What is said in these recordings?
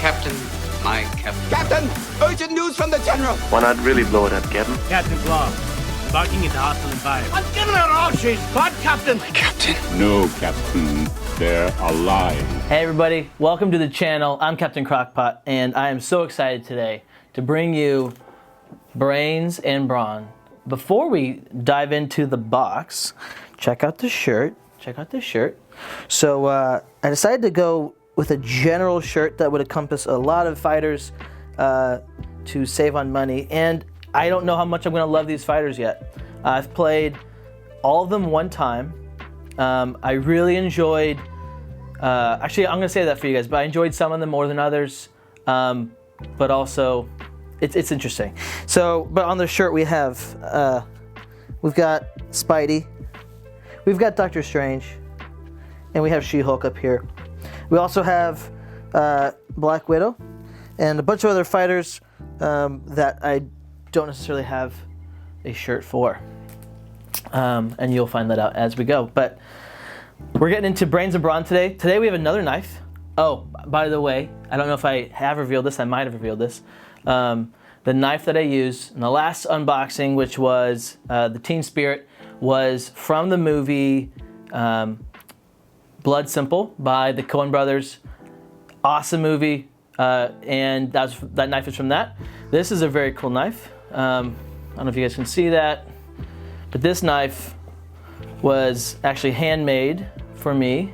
Captain, my captain. Captain, urgent news from the General. Why not really blow it up, Captain? Captain Claw, embarking into hostile environment. I'm giving her all she's got, Captain. Captain. No, Captain. They're alive. Hey everybody, welcome to the channel. I'm Captain Crockpot, and I am so excited today to bring you Brains and Brawn. Before we dive into the box, check out the shirt. So I decided to go with a general shirt that would encompass a lot of fighters to save on money. And I don't know how much I'm going to love these fighters yet. I've played all of them one time. I really enjoyed, actually I'm going to say that for you guys, but I enjoyed some of them more than others. But also, it's interesting. So, but on the shirt we have, we've got Spidey, we've got Doctor Strange, and we have She-Hulk up here. We also have Black Widow and a bunch of other fighters that I don't necessarily have a shirt for. And you'll find that out as we go. But we're getting into Brains and Brawn today. Today we have another knife. Oh, by the way, I don't know if I have revealed this. I might have revealed this. The knife that I used in the last unboxing, which was the Teen Spirit, was from the movie Blood Simple by the Coen brothers. Awesome movie, and that knife is from that. This is a very cool knife. I don't know if you guys can see that, but this knife was actually handmade for me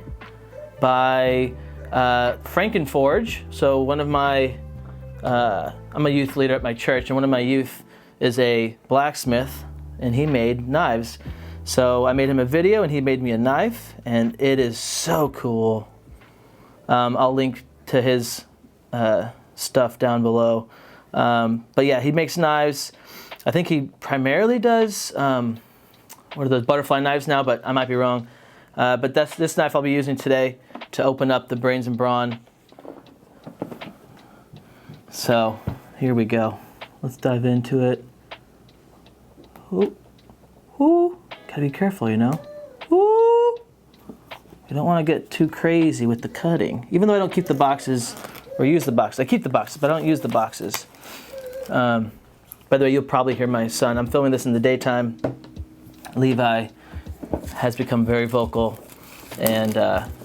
by Franken Forge. So one of my, I'm a youth leader at my church, and one of my youth is a blacksmith, and he made knives. So I made him a video and he made me a knife, and it is so cool. I'll link to his stuff down below. But yeah, he makes knives. I think he primarily does, what are those, butterfly knives now, but I might be wrong. But that's this knife I'll be using today to open up the Brains and Brawn. So here we go. Let's dive into it. Ooh. Ooh. Gotta be careful, you know. Ooh. You don't want to get too crazy with the cutting. Even though I don't keep the boxes, or use the boxes. I keep the boxes, but I don't use the boxes. By the way, you'll probably hear my son. I'm filming this in the daytime. Levi has become very vocal, and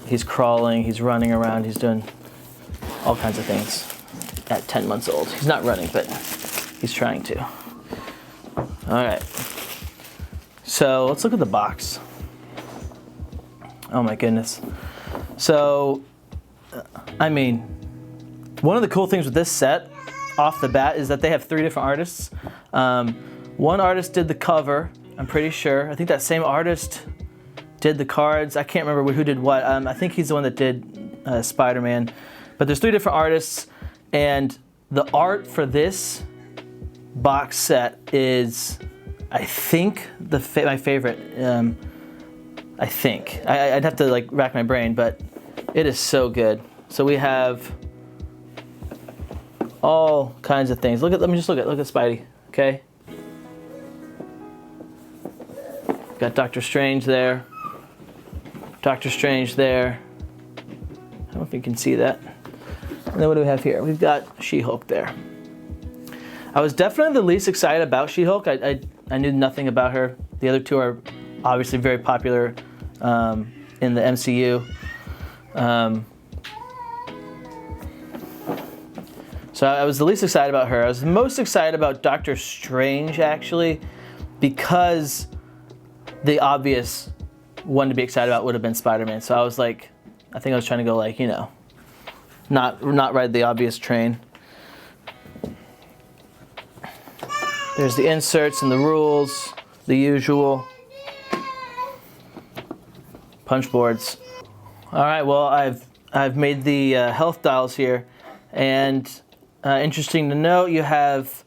he's crawling, he's running around, he's doing all kinds of things at 10 months old. He's not running, but he's trying to. All right. So let's look at the box. Oh my goodness. So, I mean, one of the cool things with this set, off the bat, is that they have 3 different artists. One artist did the cover, I'm pretty sure. I think that same artist did the cards. I can't remember who did what. I think he's the one that did Spider-Man. But there's 3 different artists, and the art for this box set is, I think, my favorite. I think. I'd have to like rack my brain, but it is so good. So we have all kinds of things. Let me just look at Spidey, okay? Got Doctor Strange there. Doctor Strange there. I don't know if you can see that. And then what do we have here? We've got She-Hulk there. I was definitely the least excited about She-Hulk. I knew nothing about her. The other 2 are obviously very popular in the MCU. So I was the least excited about her. I was the most excited about Doctor Strange, actually, because the obvious one to be excited about would have been Spider-Man. So I was like, I think I was trying to go like, you know, not ride the obvious train. There's the inserts and the rules, the usual. Punch boards. All right, well, I've made the health dials here, and interesting to note, you have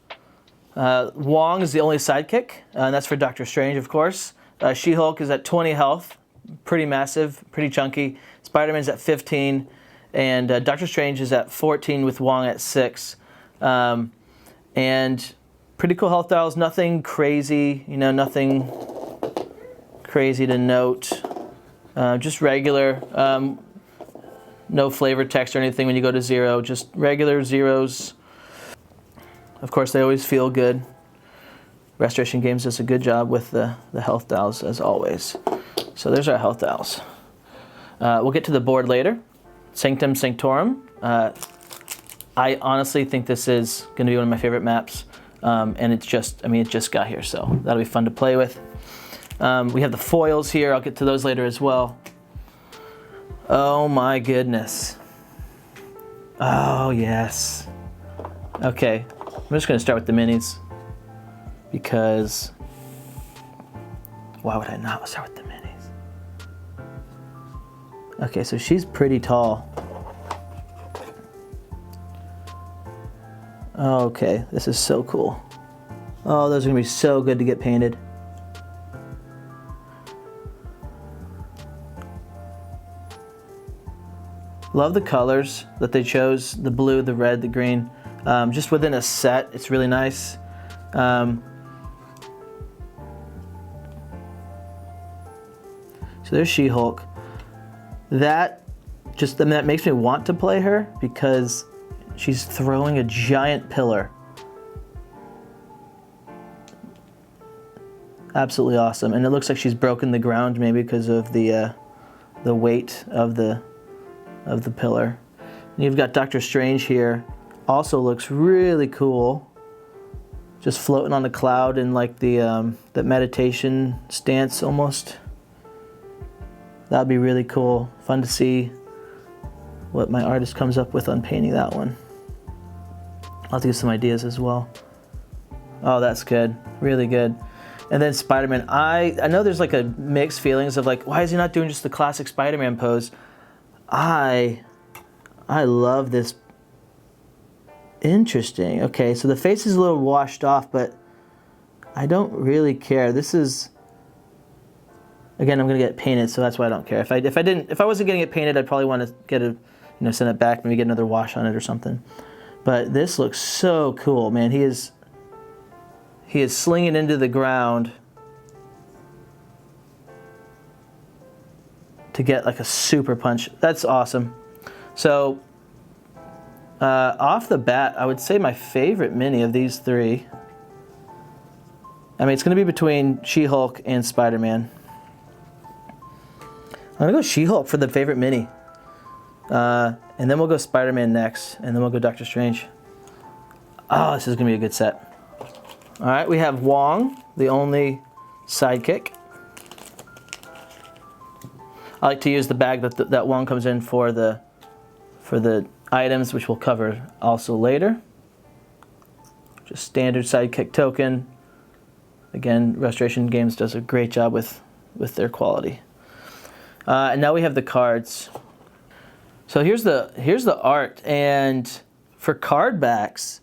Wukong is the only sidekick, and that's for Doctor Strange, of course. She-Hulk is at 20 health, pretty massive, pretty chunky. Spider-Man's at 15, and Doctor Strange is at 14 with Wukong at 6. And pretty cool health dials, nothing crazy, you know, nothing crazy to note. Just regular. no flavor text or anything when you go to 0, just regular zeros. Of course, they always feel good. Restoration Games does a good job with the health dials, as always. So there's our health dials. We'll get to the board later. Sanctum Sanctorum. I honestly think this is going to be one of my favorite maps. And it just got here, so that'll be fun to play with. We have the foils here. I'll get to those later as well. Oh my goodness. Oh yes. Okay, I'm just going to start with the minis. Because why would I not start with the minis? Okay, so she's pretty tall. Okay, this is so cool. Oh, those are gonna be so good to get painted. Love the colors that they chose, the blue, the red, the green. Just within a set, it's really nice. So there's She-Hulk. That makes me want to play her because she's throwing a giant pillar. Absolutely awesome. And it looks like she's broken the ground maybe because of the weight of the pillar. And you've got Doctor Strange here. Also looks really cool. Just floating on the cloud in like the meditation stance almost. That'd be really cool. Fun to see what my artist comes up with on painting that one. I'll have to get some ideas as well. Oh, that's good. Really good. And then Spider-Man. I know there's like a mixed feelings of like, why is he not doing just the classic Spider-Man pose? I love this. Interesting. Okay, so the face is a little washed off, but I don't really care. This is, again, I'm gonna get it painted, so that's why I don't care. If I wasn't getting it painted, I'd probably want to get send it back, maybe get another wash on it or something. But this looks so cool, man. He is slinging into the ground to get like a super punch. That's awesome. So off the bat, I would say my favorite mini of these three. I mean, it's going to be between She-Hulk and Spider-Man. I'm going to go She-Hulk for the favorite mini. And then we'll go Spider-Man next, and then we'll go Doctor Strange. Oh, this is going to be a good set. All right, we have Wong, the only sidekick. I like to use the bag that Wong comes in for the items, which we'll cover also later. Just standard sidekick token. Again, Restoration Games does a great job with their quality. And now we have the cards. So here's the art, and for card backs,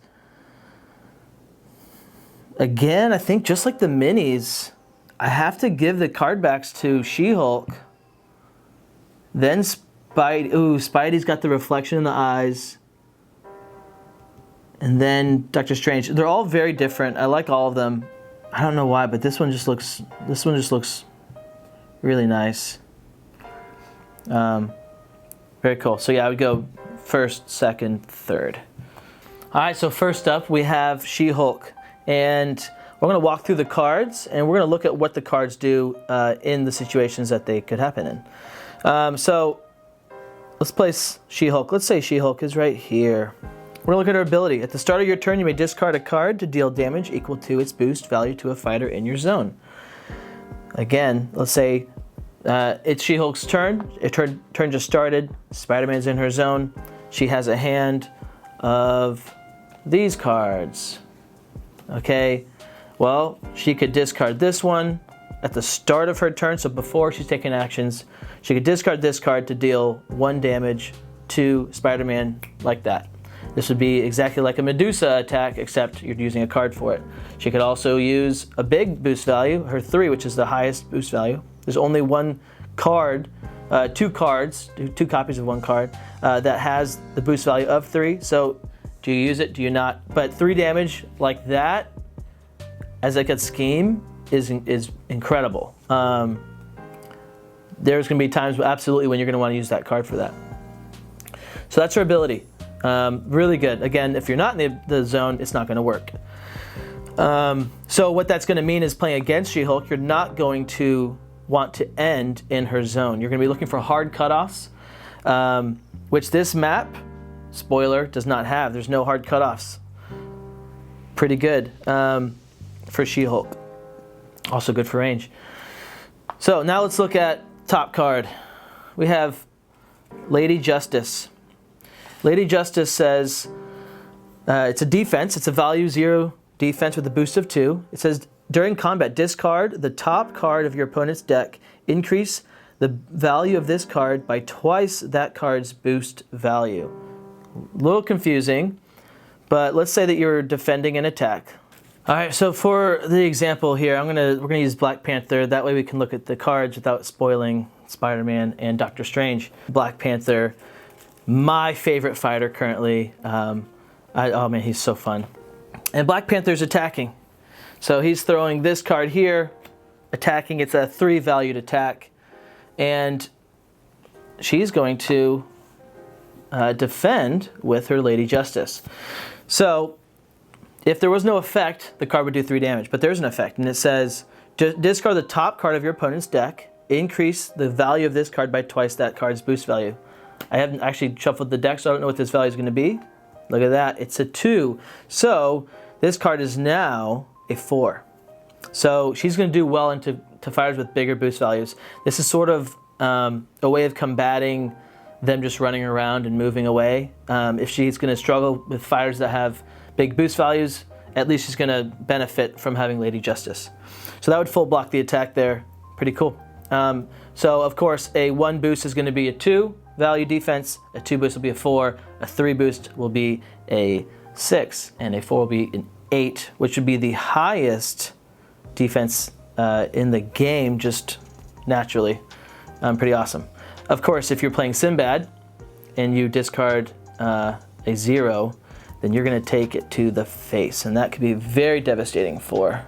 again, I think just like the minis, I have to give the card backs to She-Hulk. Then Spidey's got the reflection in the eyes. And then Doctor Strange. They're all very different. I like all of them. I don't know why, but this one just looks really nice. Very cool. So yeah, I would go first, second, third. All right, so first up we have She-Hulk. And we're going to walk through the cards, and we're going to look at what the cards do in the situations that they could happen in. So let's place She-Hulk. Let's say She-Hulk is right here. We're going to look at her ability. At the start of your turn, you may discard a card to deal damage equal to its boost value to a fighter in your zone. Again, let's say it's She-Hulk's turn. Turn just started. Spider-Man's in her zone. She has a hand of these cards. Okay, well, she could discard this one at the start of her turn, so before she's taking actions, she could discard this card to deal 1 damage to Spider-Man like that. This would be exactly like a Medusa attack, except you're using a card for it. She could also use a big boost value, her 3, which is the highest boost value. There's only one card, 2 copies of one card, that has the boost value of 3, so do you use it? Do you not? But 3 damage like that, as like a scheme, is incredible. There's going to be times absolutely when you're going to want to use that card for that. So that's her ability. Really good. Again, if you're not in the zone, it's not going to work. So what that's going to mean is playing against She-Hulk, you're not going to want to end in her zone. You're going to be looking for hard cutoffs, which this map, spoiler, does not have. There's no hard cutoffs. Pretty good for She-Hulk. Also good for range. So now let's look at top card. We have Lady Justice. Lady Justice says it's a defense. It's a value 0 defense with a boost of 2. It says during combat, discard the top card of your opponent's deck. Increase the value of this card by twice that card's boost value. A little confusing, but let's say that you're defending an attack. All right, so for the example here, we're gonna use Black Panther. That way we can look at the cards without spoiling Spider-Man and Doctor Strange. Black Panther, my favorite fighter currently. Oh man, he's so fun. And Black Panther's attacking. So he's throwing this card here, attacking. It's a 3 valued attack. And she's going to defend with her Lady Justice. So if there was no effect, the card would do 3 damage, but there's an effect, and it says discard the top card of your opponent's deck, increase the value of this card by twice that card's boost value. I haven't actually shuffled the deck, so I don't know what this value is going to be. Look at that, it's a 2. So this card is now a 4. So she's going to do well into fighters with bigger boost values. This is sort of a way of combating them just running around and moving away. If she's going to struggle with fighters that have big boost values, at least she's going to benefit from having Lady Justice. So that would full block the attack there. Pretty cool. So of course a 1 boost is going to be a 2 value defense, a 2 boost will be a 4, a 3 boost will be a 6, and a 4 will be an 8, which would be the highest defense in the game just naturally. Pretty awesome. Of course, if you're playing Sinbad and you discard a 0, then you're going to take it to the face, and that could be very devastating for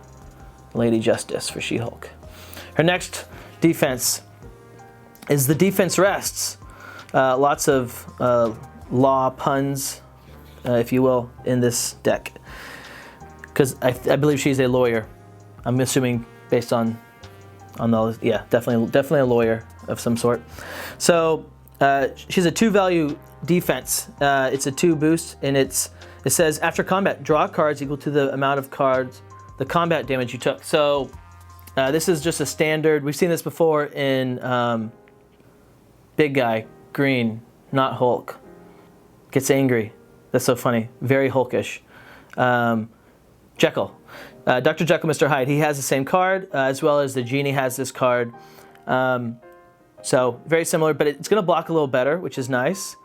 Lady Justice, for She-Hulk. Her next defense is the defense rests. Lots of law puns, if you will, in this deck, because I believe she's a lawyer. I'm assuming based on those, yeah, definitely a lawyer of some sort. So she's a 2 value defense. It's a 2 boost, and it says after combat, draw cards equal to the amount of cards, the combat damage you took. So this is just a standard. We've seen this before in Big Guy, Green, not Hulk. Gets angry. That's so funny. Very Hulkish. Jekyll. Dr. Jekyll, Mr. Hyde. He has the same card, as well as the Genie has this card. So very similar, but it's going to block a little better, which is nice.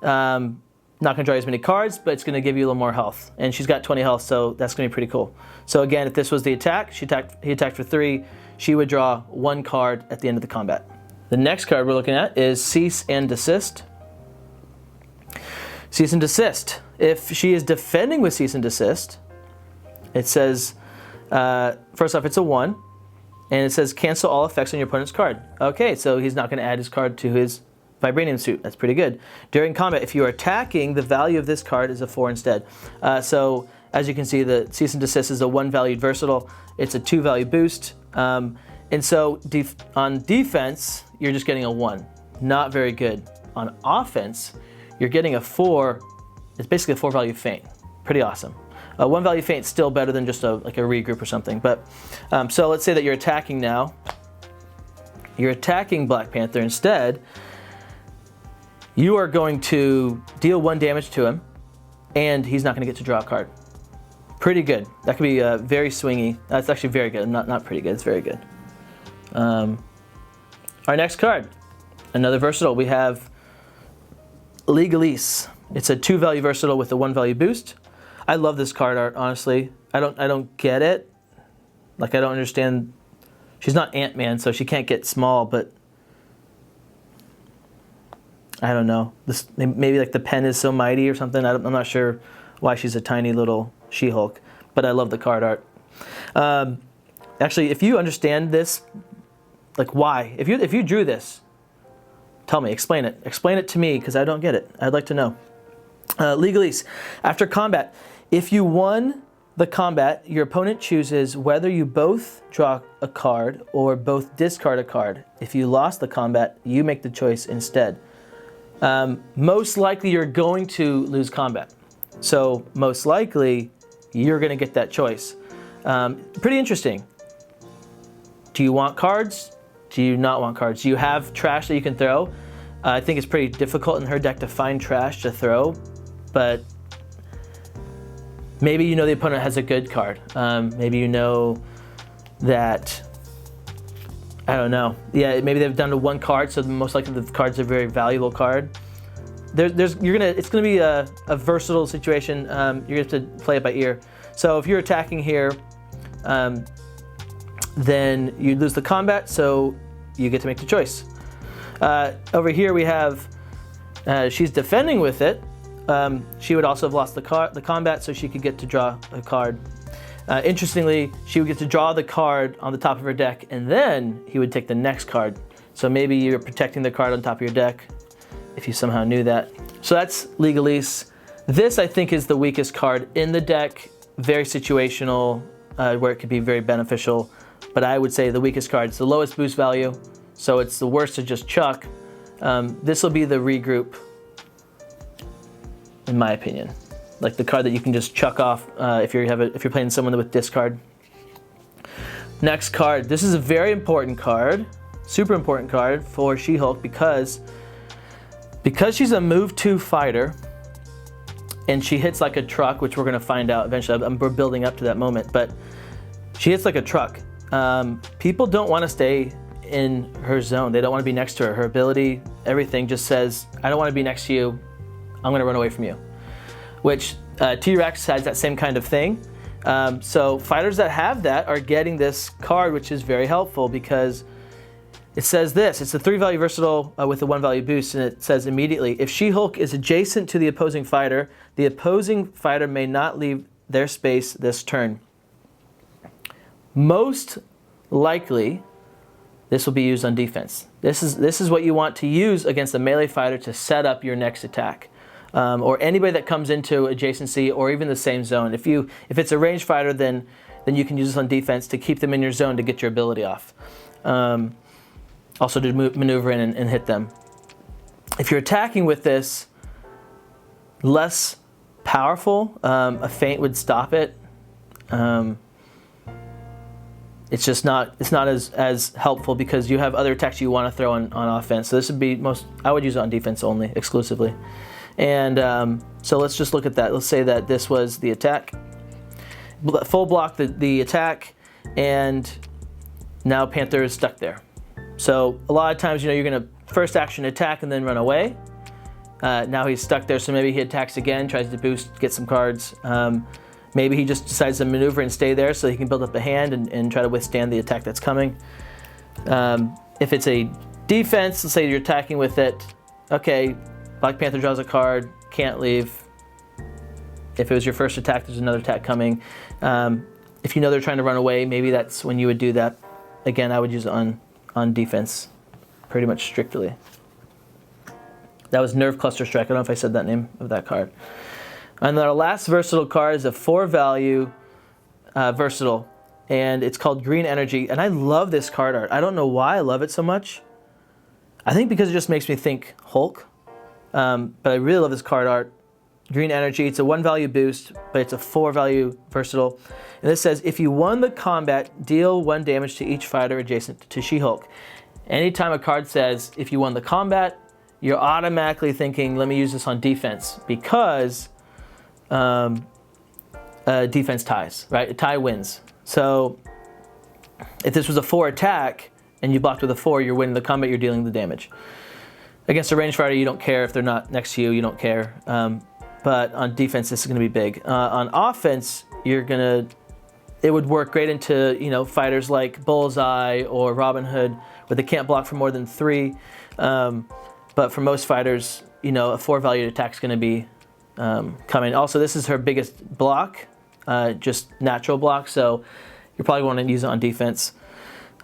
Not going to draw as many cards, but it's going to give you a little more health. And she's got 20 health, so that's going to be pretty cool. So again, if this was the attack, he attacked for 3, she would draw 1 card at the end of the combat. The next card we're looking at is Cease and Desist. Cease and Desist. If she is defending with Cease and Desist, it says, first off, it's a 1, and it says cancel all effects on your opponent's card. Okay, so he's not going to add his card to his Vibranium suit. That's pretty good. During combat, if you are attacking, the value of this card is a 4 instead. So as you can see, the Cease and Desist is a 1 valued versatile. It's a 2 value boost. And so on defense, you're just getting a 1. Not very good. On offense, you're getting a 4. It's basically a 4 value feint. Pretty awesome. 1 value feint is still better than just like a regroup or something. But so let's say that you're attacking now. You're attacking Black Panther instead. You are going to deal 1 damage to him, and he's not going to get to draw a card. Pretty good. That could be very swingy. That's actually very good. Not pretty good. It's very good. Our next card, another versatile. We have Legalese. It's a 2 value versatile with a 1 value boost. I love this card art, honestly. I don't get it. Like, I don't understand. She's not Ant-Man, so she can't get small, but I don't know. This maybe like the pen is so mighty or something. I'm not sure why she's a tiny little She-Hulk, but I love the card art. Actually, if you understand this, like why, if you drew this, Tell me, explain it. Explain it to me, because I don't get it. I'd like to know. Legalese. After combat, if you won the combat, your opponent chooses whether you both draw a card or both discard a card. If you lost the combat, you make the choice instead. Most likely you're going to lose combat. So most likely you're going to get that choice. Pretty interesting. Do you want cards? Do you not want cards? Do you have trash that you can throw? I think it's pretty difficult in her deck to find trash to throw, but maybe you know the opponent has a good card. Maybe you know that, I don't know. Yeah, maybe they've done to one card, so most likely the card's a very valuable card. It's gonna be a versatile situation. You're gonna have to play it by ear. So if you're attacking here, then you lose the combat, so you get to make the choice. Over here we have, she's defending with it. She would also have lost the combat, so she could get to draw a card. Interestingly, she would get to draw the card on the top of her deck, and then he would take the next card. So maybe you're protecting the card on top of your deck, if you somehow knew that. So that's Legalese. This, I think, is the weakest card in the deck. Very situational, where it could be very beneficial. But I would say the weakest card. It's the lowest boost value, so it's the worst to just chuck. This will be the regroup, in my opinion. Like the card that you can just chuck off if you're playing someone with discard. Next card. This is a very important card, super important card for She-Hulk because she's a move 2 fighter, and she hits like a truck, which we're going to find out eventually. We're building up to that moment, but she hits like a truck. People don't want to stay in her zone. They don't want to be next to her. Her ability, everything just says, I don't want to be next to you. I'm going to run away from you. Which T-Rex has that same kind of thing. So fighters that have that are getting this card, which is very helpful because it says this. It's a 3-value versatile with a 1-value boost, and it says immediately, if She-Hulk is adjacent to the opposing fighter may not leave their space this turn. Most likely, this will be used on defense. This is what you want to use against a melee fighter to set up your next attack. Or anybody that comes into adjacency or even the same zone. If it's a ranged fighter, then you can use this on defense to keep them in your zone to get your ability off. Also to maneuver in and hit them. If you're attacking with this, less powerful, a feint would stop it. It's just not as helpful because you have other attacks you want to throw on offense. So this would be I would use it on defense only, exclusively. And so let's just look at that. Let's say that this was the attack. Full block the attack, and now Panther is stuck there. So a lot of times, you're going to first action attack and then run away. Now he's stuck there, so maybe he attacks again, tries to boost, get some cards. Maybe he just decides to maneuver and stay there so he can build up a hand and try to withstand the attack that's coming. If it's a defense, let's say you're attacking with it. Okay, Black Panther draws a card, can't leave. If it was your first attack, there's another attack coming. If you know they're trying to run away, maybe that's when you would do that. Again, I would use it on defense, pretty much strictly. That was Nerve Cluster Strike. I don't know if I said that name of that card. And then our last versatile card is a 4-value versatile, and it's called Green Energy. And I love this card art. I don't know why I love it so much. I think because it just makes me think Hulk. But I really love this card art. Green Energy, it's a 1-value boost, but it's a 4-value versatile. And this says, if you won the combat, deal 1 damage to each fighter adjacent to She-Hulk. Anytime a card says, if you won the combat, you're automatically thinking, let me use this on defense, because defense ties, right? A tie wins. So if this was a 4 attack, and you blocked with a 4, you're winning the combat, you're dealing the damage. Against a ranged fighter, you don't care if they're not next to you, you don't care. But on defense, this is going to be big. On offense, it would work great into fighters like Bullseye or Robin Hood, where they can't block for more than 3. But for most fighters, a 4-value attack is going to be coming. Also, this is her biggest block, just natural block. So you're probably want to use it on defense.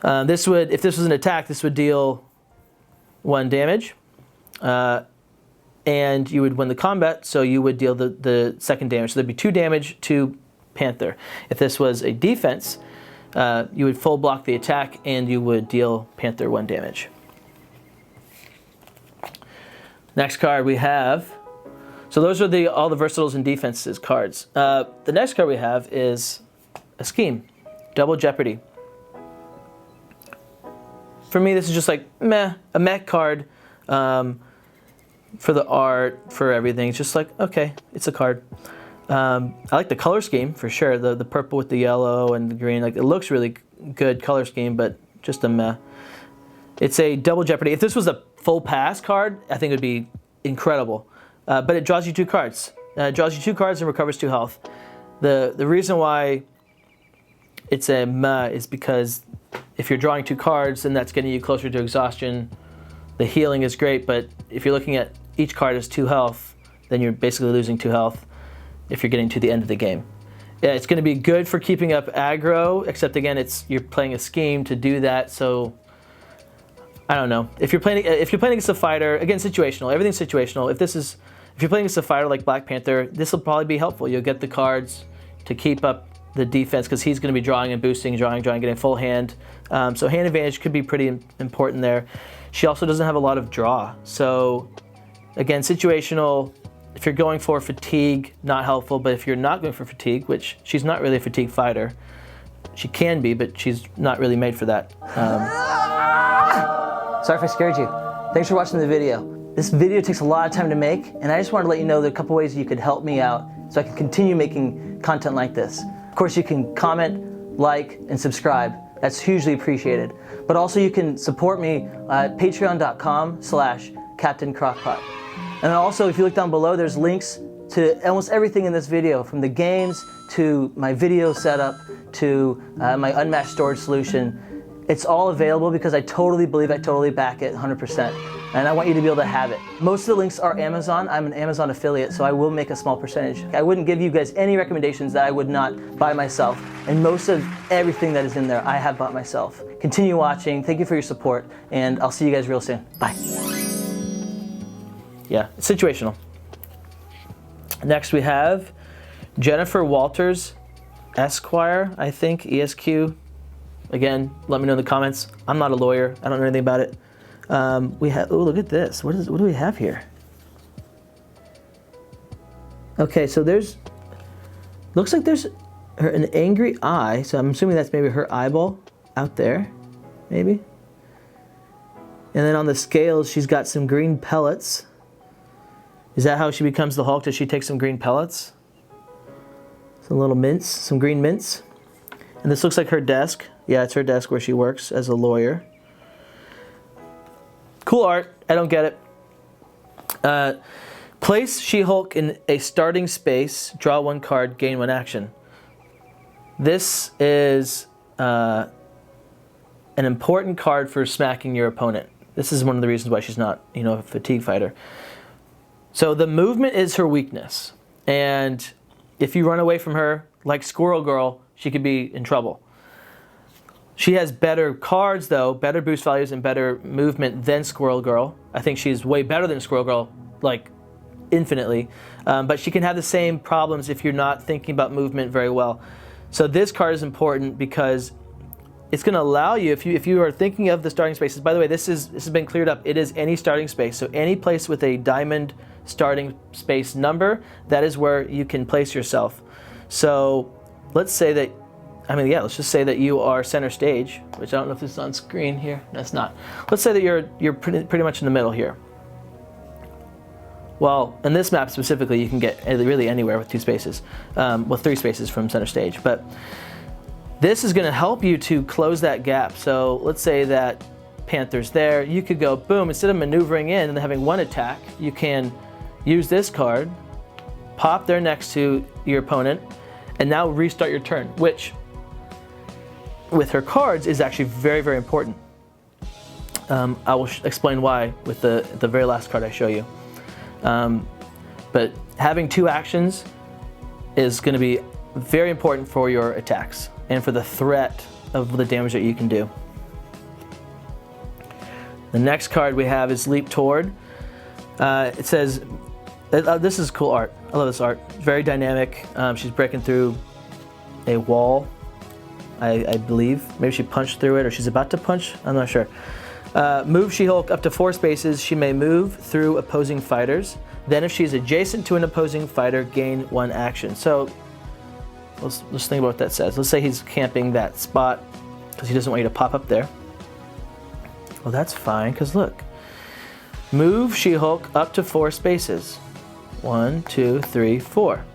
If this was an attack, this would deal 1 damage. and you would win the combat, so you would deal the second damage. So there'd be 2 damage to Panther. If this was a defense, you would full block the attack and you would deal Panther 1 damage. Next card we have, so those are all the versatiles and defenses cards. The next card we have is a scheme, Double Jeopardy. For me, this is just like meh, a mech card for the art, for everything. It's just like, okay, it's a card. I like the color scheme for sure. The purple with the yellow and the green, like it looks really good color scheme, but just a meh. It's a Double Jeopardy. If this was a full pass card, I think it would be incredible. But it draws you 2 cards. It draws you 2 cards and recovers 2 health. The reason why it's a meh is because if you're drawing 2 cards, then that's getting you closer to exhaustion. The healing is great, but if you're looking at each card as 2 health, then you're basically losing 2 health if you're getting to the end of the game. Yeah, it's going to be good for keeping up aggro, except again, you're playing a scheme to do that, so I don't know. If you're playing against a fighter, again, situational. Everything's situational. If you're playing against a fighter like Black Panther, this will probably be helpful. You'll get the cards to keep up the defense because he's going to be drawing and boosting, drawing, getting full hand. So hand advantage could be pretty important there. She also doesn't have a lot of draw. So again, situational. If you're going for fatigue, not helpful. But if you're not going for fatigue, which she's not really a fatigue fighter, she can be, but she's not really made for that. Sorry if I scared you. Thanks for watching the video. This video takes a lot of time to make, and I just wanted to let you know there are a couple ways you could help me out so I can continue making content like this. Of course, you can comment, like, and subscribe. That's hugely appreciated. But also you can support me at patreon.com/Captain Crockpot. And then also, if you look down below, there's links to almost everything in this video, from the games to my video setup to my unmatched storage solution. It's all available because I totally back it 100%. And I want you to be able to have it. Most of the links are Amazon. I'm an Amazon affiliate, so I will make a small percentage. I wouldn't give you guys any recommendations that I would not buy myself. And most of everything that is in there, I have bought myself. Continue watching. Thank you for your support, and I'll see you guys real soon. Bye. Yeah, it's situational. Next we have Jennifer Walters, Esquire, I think, ESQ. Again, let me know in the comments. I'm not a lawyer. I don't know anything about it. We have, oh, look at this. What do we have here? Okay, so looks like there's an angry eye. So I'm assuming that's maybe her eyeball out there, maybe. And then on the scales, she's got some green pellets. Is that how she becomes the Hulk? Does she take some green pellets? Some little mints, some green mints. And this looks like her desk. Yeah, it's her desk where she works as a lawyer. Cool art. I don't get it. Place She-Hulk in a starting space, draw 1 card, gain 1 action. This is an important card for smacking your opponent. This is one of the reasons why she's not, a fatigue fighter. So the movement is her weakness. And if you run away from her, like Squirrel Girl, she could be in trouble. She has better cards, though, better boost values and better movement than Squirrel Girl. I think she's way better than Squirrel Girl, like infinitely. But she can have the same problems if you're not thinking about movement very well. So this card is important because it's going to allow you, if you are thinking of the starting spaces, by the way, this has been cleared up. It is any starting space. So any place with a diamond starting space number, that is where you can place yourself. So let's say that, let's just say that you are center stage, which I don't know if this is on screen here. No, it's not. Let's say that you're pretty much in the middle here. Well, in this map specifically, you can get really anywhere with 2 spaces. 3 spaces from center stage. But this is going to help you to close that gap. So let's say that Panther's there. You could go, boom, instead of maneuvering in and having 1 attack, you can use this card, pop there next to your opponent, and now restart your turn, which with her cards is actually very, very important. I will explain why with the very last card I show you. But having 2 actions is going to be very important for your attacks and for the threat of the damage that you can do. The next card we have is Leap Toward. It says, this is cool art. I love this art. It's very dynamic. She's breaking through a wall, I believe. Maybe she punched through it, or she's about to punch. I'm not sure. Move She-Hulk up to 4 spaces. She may move through opposing fighters. Then if she's adjacent to an opposing fighter, gain 1 action. So let's think about what that says. Let's say he's camping that spot because he doesn't want you to pop up there. Well, that's fine, because look. Move She-Hulk up to 4 spaces. 1, 2, 3, 4.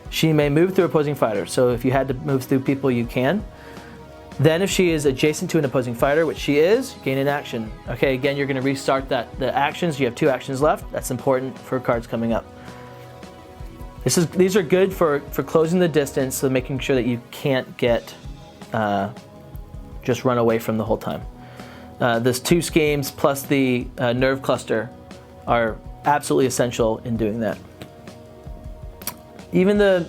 She may move through opposing fighters. So if you had to move through people, you can. Then if she is adjacent to an opposing fighter, which she is, gain an action. Okay, again, you're going to restart the actions. You have 2 actions left. That's important for cards coming up. These are good for closing the distance, so making sure that you can't get just run away from the whole time. This 2 schemes plus the nerve cluster are absolutely essential in doing that. Even the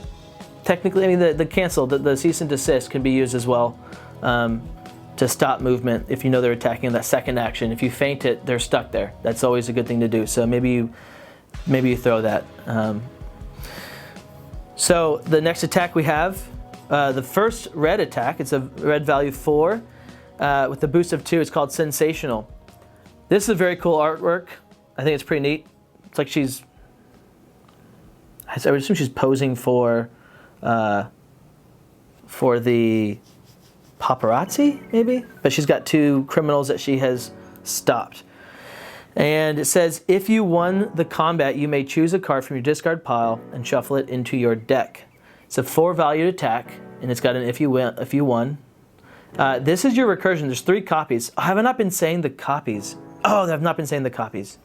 cancel, the cease and desist can be used as well. To stop movement if you know they're attacking that second action. If you feint it, they're stuck there. That's always a good thing to do. So maybe you throw that. So the next attack we have, the first red attack. It's a red value 4 with the boost of 2. It's called Sensational. This is a very cool artwork. I think it's pretty neat. It's like I would assume she's posing for the paparazzi, maybe? But she's got 2 criminals that she has stopped. And it says, if you won the combat, you may choose a card from your discard pile and shuffle it into your deck. It's a 4 valued attack, and it's got an if you won. This is your recursion. There's 3 copies. Oh, have I not been saying the copies? Oh, I've not been saying the copies.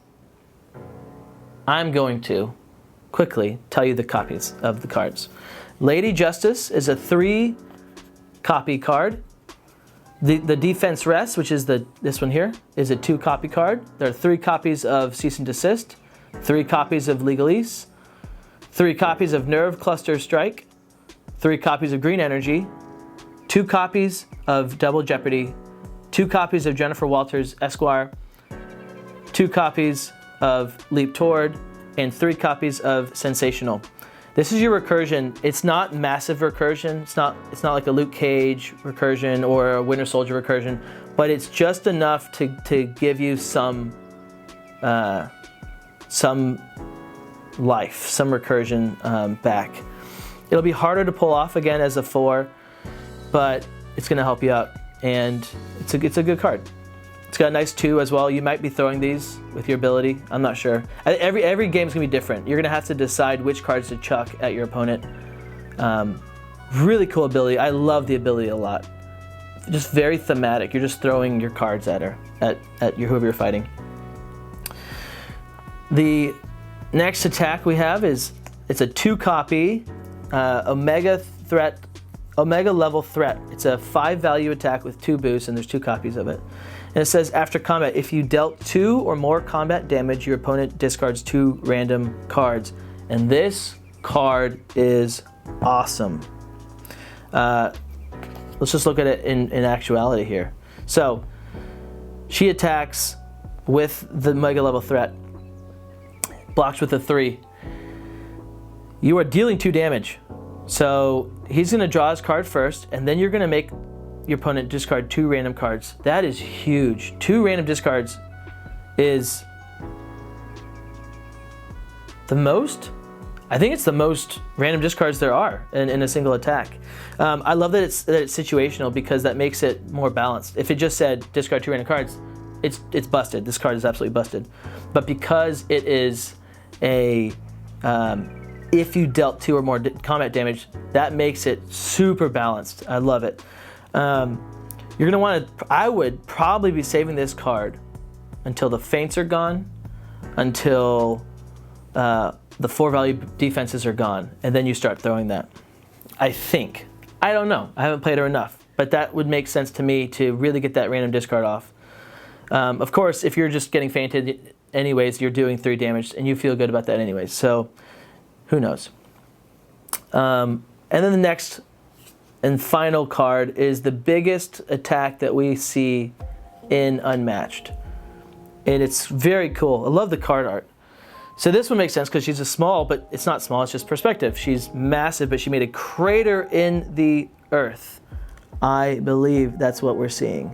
I'm going to quickly tell you the copies of the cards. Lady Justice is a 3 copy card. The Defense Rest, which is this one here, is a 2 copy card. There are 3 copies of Cease and Desist, 3 copies of Legalese, 3 copies of Nerve Cluster Strike, 3 copies of Green Energy, 2 copies of Double Jeopardy, 2 copies of Jennifer Walters Esquire, 2 copies of Leap Toward, and 3 copies of Sensational. This is your recursion. It's not massive recursion. It's not like a Luke Cage recursion or a Winter Soldier recursion, but it's just enough to give you some life, some recursion back. It'll be harder to pull off again as a 4, but it's going to help you out, and it's a good card. It's got a nice 2 as well. You might be throwing these with your ability. I'm not sure. Every game's gonna be different. You're gonna have to decide which cards to chuck at your opponent. Really cool ability. I love the ability a lot. Just very thematic. You're just throwing your cards at her, at whoever you're fighting. The next attack we have it's a 2 copy Omega level threat. It's a 5 value attack with 2 boosts, and there's 2 copies of it. And it says, after combat, if you dealt 2 or more combat damage, your opponent discards 2 random cards. And this card is awesome. Let's just look at it in actuality here. So, she attacks with the mega level threat. Blocks with a 3. You are dealing 2 damage. So, he's going to draw his card first, and then you're going to make your opponent discard 2 random cards. That is huge. 2 random discards is the most. I think it's the most random discards there are in a single attack. I love that it's situational, because that makes it more balanced. If it just said discard 2 random cards, it's busted. This card is absolutely busted. But because it is a if you dealt 2 or more combat damage, that makes it super balanced. I love it. You're gonna want to. I would probably be saving this card until the feints are gone, until the 4 value defenses are gone, and then you start throwing that. I think. I don't know. I haven't played her enough, but that would make sense to me to really get that random discard off. Of course, if you're just getting feinted anyways, you're doing 3 damage, and you feel good about that anyways. So, who knows? And then the next and final card is the biggest attack that we see in Unmatched. And it's very cool. I love the card art. So this one makes sense because she's a small, but it's not small, it's just perspective. She's massive, but she made a crater in the earth. I believe that's what we're seeing.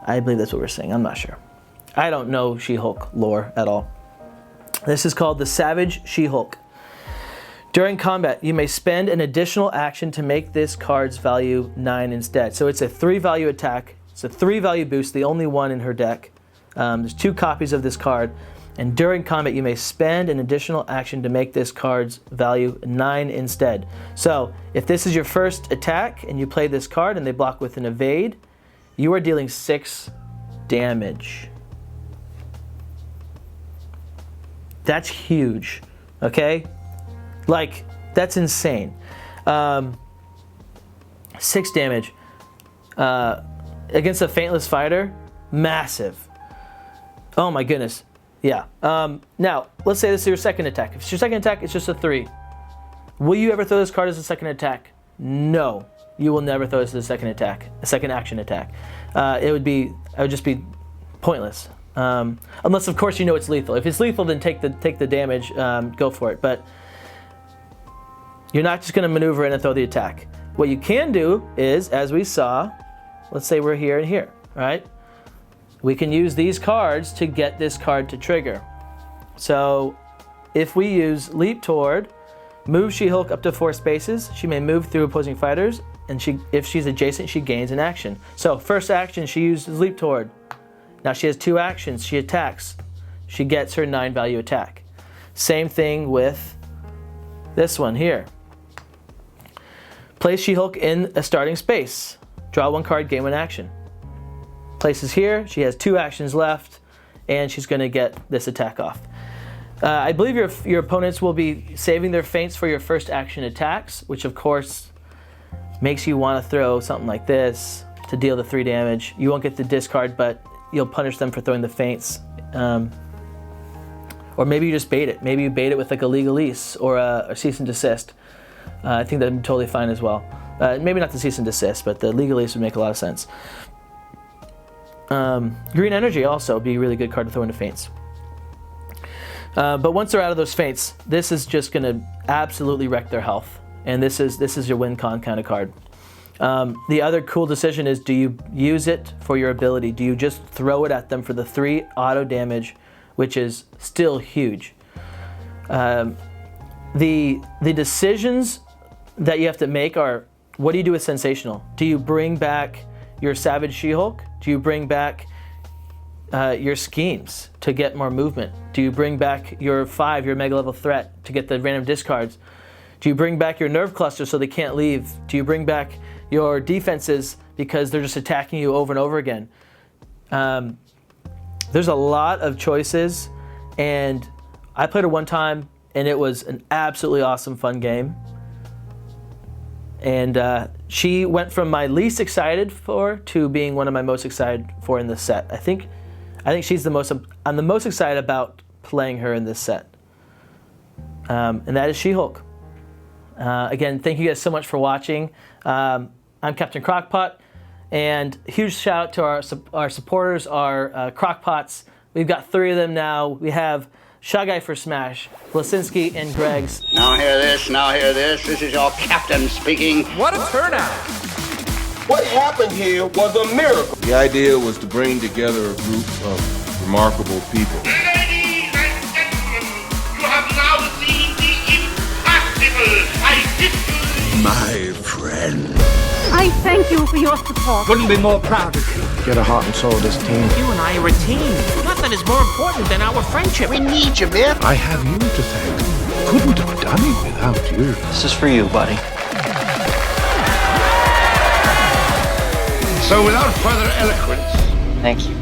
I believe that's what we're seeing. I'm not sure. I don't know She-Hulk lore at all. This is called the Savage She-Hulk. During combat, you may spend an additional action to make this card's value 9 instead. So it's a 3-value attack. It's a 3-value boost, the only one in her deck. There's 2 copies of this card. And during combat, you may spend an additional action to make this card's value 9 instead. So if this is your first attack and you play this card and they block with an evade, you are dealing 6 damage. That's huge, okay? Like, that's insane. 6 damage. Against a Faintless Fighter, massive. Oh my goodness. Yeah. Now, let's say this is your second attack. If it's your second attack, it's just a 3. Will you ever throw this card as a second attack? No. You will never throw this as a second attack, a second action attack. It would just be pointless. Unless, of course, you know it's lethal. If it's lethal, then take the damage, go for it. But you're not just going to maneuver in and throw the attack. What you can do is, as we saw, let's say we're here and here, right? We can use these cards to get this card to trigger. So if we use Leap Toward, move She-Hulk up to 4 spaces, she may move through opposing fighters, and if she's adjacent, she gains an action. So first action, she uses Leap Toward. Now she has 2 actions, she attacks. She gets her 9-value attack. Same thing with this one here. Place She-Hulk in a starting space. Draw 1 card, gain 1 action. Places here, she has 2 actions left, and she's going to get this attack off. I believe your opponents will be saving their feints for your first action attacks, which of course makes you want to throw something like this to deal the 3 damage. You won't get the discard, but you'll punish them for throwing the feints. Or maybe you just bait it. Maybe you bait it with like a legalese or a cease and desist. I think that would be totally fine as well. Maybe not the cease and desist, but the legalese would make a lot of sense. Green Energy also would be a really good card to throw into feints. But once they're out of those feints, this is just going to absolutely wreck their health. And this is your win-con kind of card. The other cool decision is, do you use it for your ability? Do you just throw it at them for the 3 auto damage, which is still huge? The decisions that you have to make are, what do you do with Sensational? Do you bring back your Savage She-Hulk? Do you bring back your schemes to get more movement? Do you bring back your 5, your mega level threat, to get the random discards? Do you bring back your nerve cluster so they can't leave? Do you bring back your defenses because they're just attacking you over and over again? There's a lot of choices, and I played it one time and it was an absolutely awesome fun game. And she went from my least excited for to being one of my most excited for in this set. I think she's I'm the most excited about playing her in this set. And that is She-Hulk. Again, thank you guys so much for watching. I'm Captain Crockpot, and huge shout out to our supporters, our Crockpots. We've got 3 of them now. We have Shy Guy for Smash, Blasinski, and Greg's. Now hear this, now hear this. This is your captain speaking. What a turnout! What happened here was a miracle. The idea was to bring together a group of remarkable people. Ladies and gentlemen, you have now seen the impossible. I did My friend. I thank you for your support. Couldn't be more proud of you. Get a heart and soul of this team. You and I are a team. Nothing is more important than our friendship. We need you, man. I have you to thank. Couldn't have done it without you. This is for you, buddy. So without further eloquence, Thank you.